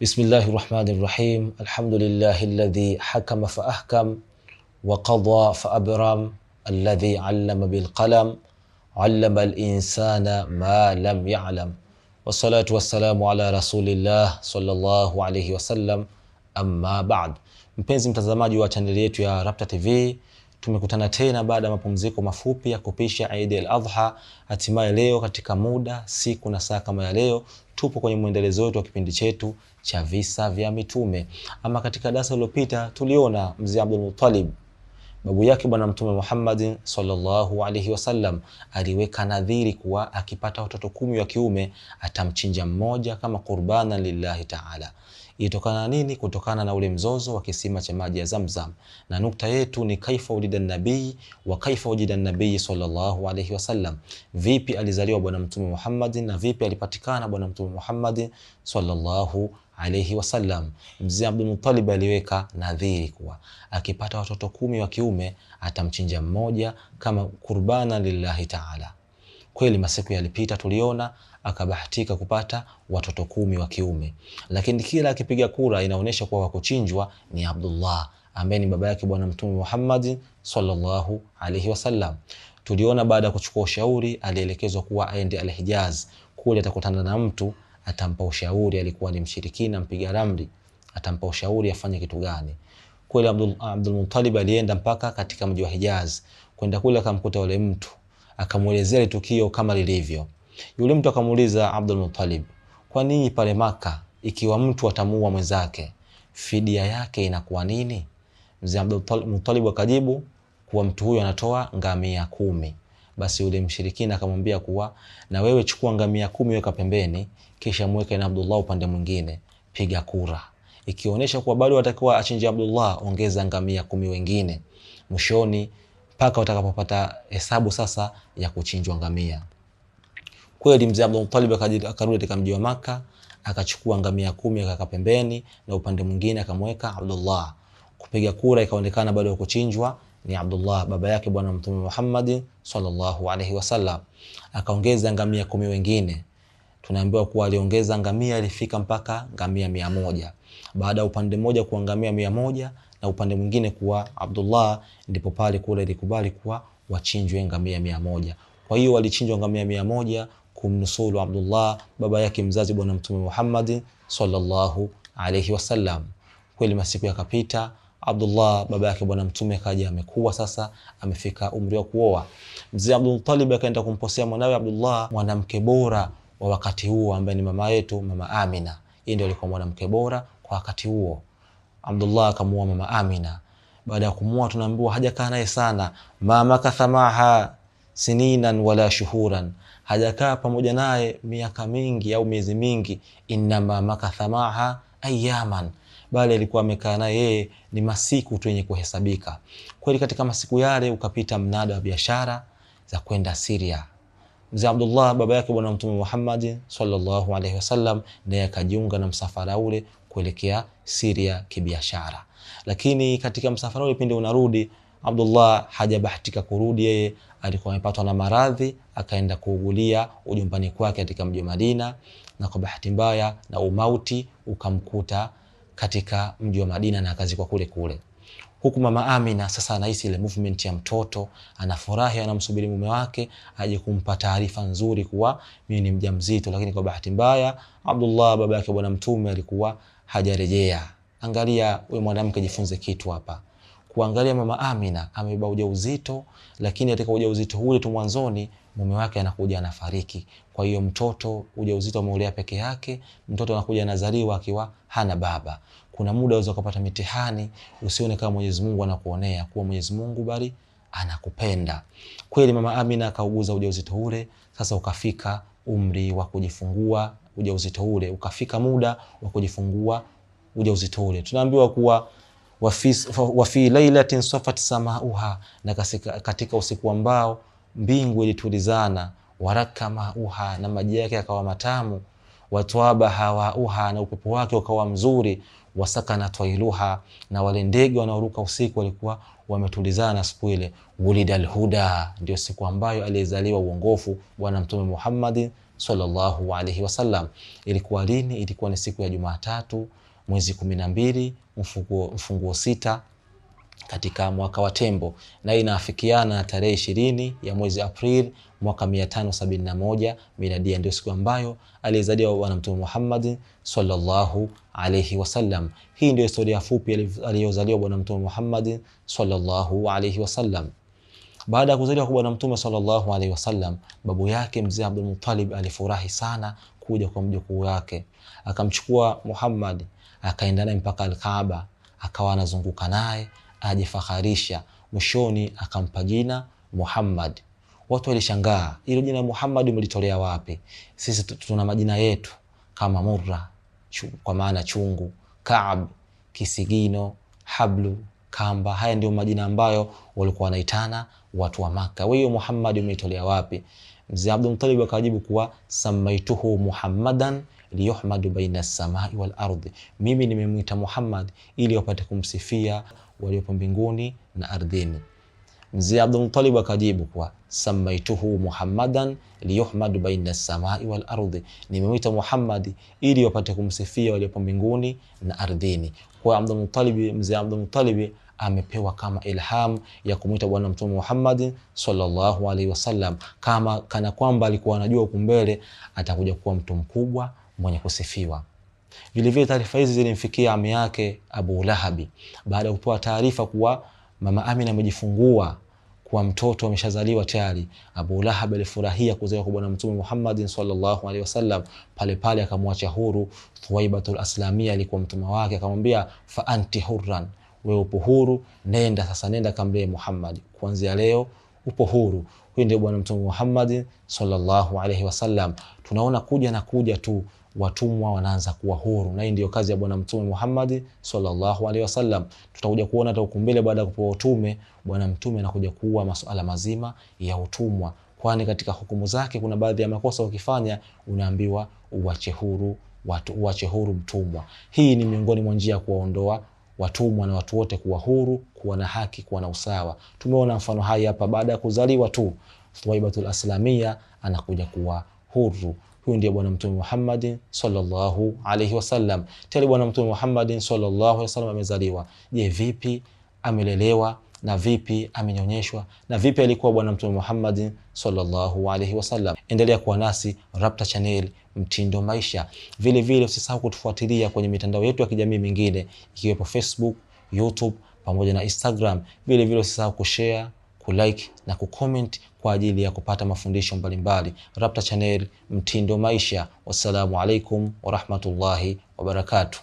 بسم الله الرحمن الرحيم. الحمد لله الذي حكم فأحكم وقضى فأبرم الذي علم بالقلم علم الإنسان ما لم يعلم والصلاة والسلام على رسول الله صلى الله عليه وسلم. Amma ba'd. Mpenzi mtazamaji wa chaneli yetu ya Rapta TV, tumekutana tena baada ya mapumziko mafupi ya kupisha Eid al-Adha. Hatimaye leo katika muda, siku na saa kama ya leo, tupo kwenye muendelezo wetu wa kipindi chetu cha visa vya mitume. Ama katika darasa lililopita tuliona mzee Abdul Muttalib, babu yake bwana Mtume Muhammad sallallahu alaihi wasallam, aliweka nadhiri kuwa akipata watoto 10 wa kiume atamchinja mmoja kama qurbana lillahi ta'ala. Itokana nini? Kutokana na ule mzozo wa kisima cha maji ya Zamzam. Na nukta yetu ni kaifa ulida nabii wa kaifa ujida nabii sallallahu alaihi wasallam. Vipi alizaliwa bwana Mtume Muhammad na vipi alipatikana bwana Mtume Muhammad sallallahu alaihi wasallam. Mzee Abdul Muttalib aliweka nadhiri kuwa akipata watoto 10 wa kiume atamchinja mmoja kama kurbana lillahi ta'ala. Kweli masiku yalipita, tuliona akabahatika kupata watoto 10 wa kiume, lakini kila akipiga kura inaonesha kuwa wakuchinjwa ni Abdullah ambaye ni baba yake bwana Mtume Muhammad sallallahu alaihi wasallam. Tuliona baada ya kuchukua ushauri alielekezwa kuwa aende Al-Hijaz, kule atakutana na mtu atampa ushauri, alikuwa ni mshirikina mpiga ramli, atampa ushauri afanye kitu gani. Kweli Abdul Muttalib alienda mpaka katika mji wa Hijaz. Kwenda kule akamkuta yule mtu, akamuelezea tukio kama lilivyo. Yule mtu akamuuliza Abdul Muttalib, kwa nini pale Maka ikiwa mtu atamuua mwenzake fidia yake inakuwa nini? Mzee Abdul Muttalib akajibu kuwa mtu huyo anatoa ngamia 10. Basi yule mshirikina akamwambia kuwa na wewe chukua ngamia 10 weka pembeni, kisha mweke na Abdullah upande mwingine, piga kura. Ikionyesha kuwa bado atakuwa achinje Abdullah, ongeza ngamia 10 wengine mwishoni mpaka utakapopata hesabu sasa ya kuchinjwa ngamia. Kweli mzee Abdul Muttalib akarudi katika mji wa Maka, akachukua ngamia 10 akaweka pembeni na upande mwingine akamweka Abdullah. Kupiga kura ikaonekana bado kuchinjwa ni Abdullah, baba yake bwana Mtume Muhammad sallallahu alaihi wasallam. Akaongeza ngamia 10 wengine. Tunaambiwa kuwa aliongeza ngamia, ilifika mpaka ngamia 100. Baada upande mmoja kuwa ngamia 100 na upande mwingine kuwa Abdullah, ndipo pale kule ilikubali kuwa wachinjwe ngamia 100. Kwa hiyo walichinjwa ngamia 100 kumnusuru Abdullah, baba yake mzazi bwana Mtume Muhammad sallallahu alaihi wasallam. Kweli masiku yakapita, Abdullah baba yake bwana Mtume kaja amekuwa sasa, amefika umri wa kuoa. Mzee Abdul Muttalib akaenda kumposea mwanawe Abdullah mwanamke bora wa wakati huo ambaye ni mama yetu mama Amina. Yeye ndio alikuwa mwanamke bora kwa wakati huo. Abdullah akamuoa mama Amina. Baada ya kumuoa tunaambiwa hajakaa naye sana, mama kathamaha sininan wala shuhuran, hajakaa pamoja naye miaka mingi au miezi mingi, inma makathamaha ayaman, bali alikuwa amekaa naye yeye ni masiku tu yenye kuhesabika. Kweli katika masiku yale ukapita mnada wa biashara za kwenda Syria. Mzee Abdullah baba yake bwana Mtume Muhammad sallallahu alaihi wasallam naye akajiunga na msafara ule kuelekea Syria kibiashara. Lakini katika msafara ule pindi unarudi, Abdullah hajabahatika kurudi, yeye alikuwa amepatwa na maradhi, akaenda kuugulia ujumbani kwake katika mji wa Madina, na kwa bahati mbaya na umauti ukamkuta katika mji wa Madina na akazikwa kule kule. Huku mama Amina sasa anahisi ile movement ya mtoto, anafurahi, anamsubiri mume wake aje kumpa taarifa nzuri kuwa mimi ni mjamzito. Lakini kwa bahati mbaya Abdullah baba yake bwana Mtume alikuwa hajarejea. Angalia wewe mwanamke, jifunze kitu hapa. Kuangalia mama Amina amebeba ujauzito, lakini katika ujauzito ule tu mwanzoni mume wake anakuja anafariki. Kwa hiyo mtoto ujauzito ameulea peke yake, mtoto anakuja anazaliwa akiwa hana baba. Kuna muda unaweza kupata mitihani, usione kama Mwenyezi Mungu anakuonea, kuwa Mwenyezi Mungu bali anakupenda. Kweli mama Amina akauguza ujauzito ule, sasa ukafika umri wa kujifungua ujauzito ule, ukafika muda wa kujifungua ujauzito ule. Tunaambiwa kuwa wa fi lailatin safat samauha, na katika usiku ambao mbingu ilitulizana, waraka mauha, na maji yake yakawa matamu, watwaba hawauha, na upepo wake ukawa mzuri, wasakana twailuha, na wale ndege wanaoruka usiku walikuwa wametulizana siku ile. Wulidal huda, ndio siku ambayo alizaliwa uongofu bwana Mtume Muhammad sallallahu alayhi wasallam. Ilikuwa lini? Ilikuwa ni siku ya Jumatatu mwezi 12 mfunguo 6 katika mwaka wa Tembo, na inaafikiana na tarehe 20 ya mwezi Aprili mwaka 571 miladi. Ndio siku ambayo alizaliwa bwana Mtume Muhammad sallallahu alayhi wasallam. Hii ndio historia fupi aliyozaliwa bwana Mtume Muhammad sallallahu alayhi wasallam. Baada ya kuzaliwa kwa bwana Mtume sallallahu alayhi wasallam, babu yake mzee Abdul Muttalib alifurahi sana kuja kwa mjukuu wake. Akamchukua Muhammad akaenda naye mpaka Al-Kaaba, akawa anazunguka naye ajifakharisha. Mwishoni akampa jina Muhammad. Watu walishangaa, hilo jina Muhammad umelitolea wapi? Sisi tuna majina yetu kama Murra, kwa maana chungu, Kaab, kisigino, Hablu, kamba. Haya ndio majina ambayo walikuwa wanaitana watu wa Maka. Wewe Muhammad umetolea wapi? Mzee Abdul Muttalib akajibu kuwa samaituhu Muhammadan liyuhmadu baina as-samai wal ardi, mimi nimemuita Muhammad ili wapate kumsifia waliopo mbinguni na ardhini. Mzee Abdul Muttalib akajibu kuwa samaituhu Muhammadan liyuhmadu baina as-samai wal ardi, nimemuita Muhammad ili wapate kumsifia waliopo mbinguni na ardhini. Kwa mzee Abdul Muttalib amepewa kama ilham ya kumuita bwana Mtume Muhammad sallallahu alaihi wasallam, kama kana kwamba alikuwa anajua huko mbele atakuja kuwa mtu mkubwa mwenye kusifiwa. Vile vile taarifa hizi zilimfikia ami yake Abu Lahabi. Baada ya kupewa taarifa kuwa mama Amina amejifungua, kwa mtoto ameshazaliwa tayari, Abu Lahab alifurahia kuzaliwa kwa bwana Mtume Muhammad sallallahu alaihi wasallam. Pale pale akamwacha huru Thuwaibatul Aslamia, alikuwa mtumwa wake, akamwambia fa anti hurran, wewe upo huru, nenda sasa, nenda kamlee Muhammad, kuanzia leo upo huru. Huyu ndio bwana Mtume Muhammad sallallahu alaihi wasallam. Tunaona kuja tu watumwa wanaanza kuwa huru, na hii ndio kazi ya bwana Mtume Muhammad sallallahu alaihi wasallam. Tutakuja kuona hata ukumbele baada ya kupewa utume, bwana Mtume anakuja kuua masuala mazima ya utumwa, kwani katika hukumu zake kuna baadhi ya makosa ukifanya unaambiwa uache huru mtumwa. Hii ni miongoni mwa njia ya kuwaondoa watumwa na watu wote kuwa huru, kuwa na haki, kuwa na usawa. Tumeona mfano hai hapa, baada ya kuzaliwa tu Thuwaibatul Aslamia anakuja kuwa huru. Huyu ndiye bwana Mtume Muhammad sallallahu alaihi wasallam. Tele bwana Mtume Muhammad sallallahu alaihi wasallam amezaliwa. Je, vipi amelelewa na vipi amenyonyeshwa na vipi alikuwa bwana Mtume Muhammad sallallahu alaihi wasallam? Endelea kuwa nasi Rapta Channel, mtindo maisha. Vile vile usisahau kutufuatilia kwenye mitandao yetu ya kijamii mingine ikiwepo Facebook, YouTube pamoja na Instagram. Vile vile usisahau kushare, kulike na kucomment kwa ajili ya kupata mafundisho mbalimbali. Rapta Channel, mtindo maisha. Wassalamu alaikum wa rahmatullahi wa barakatuh.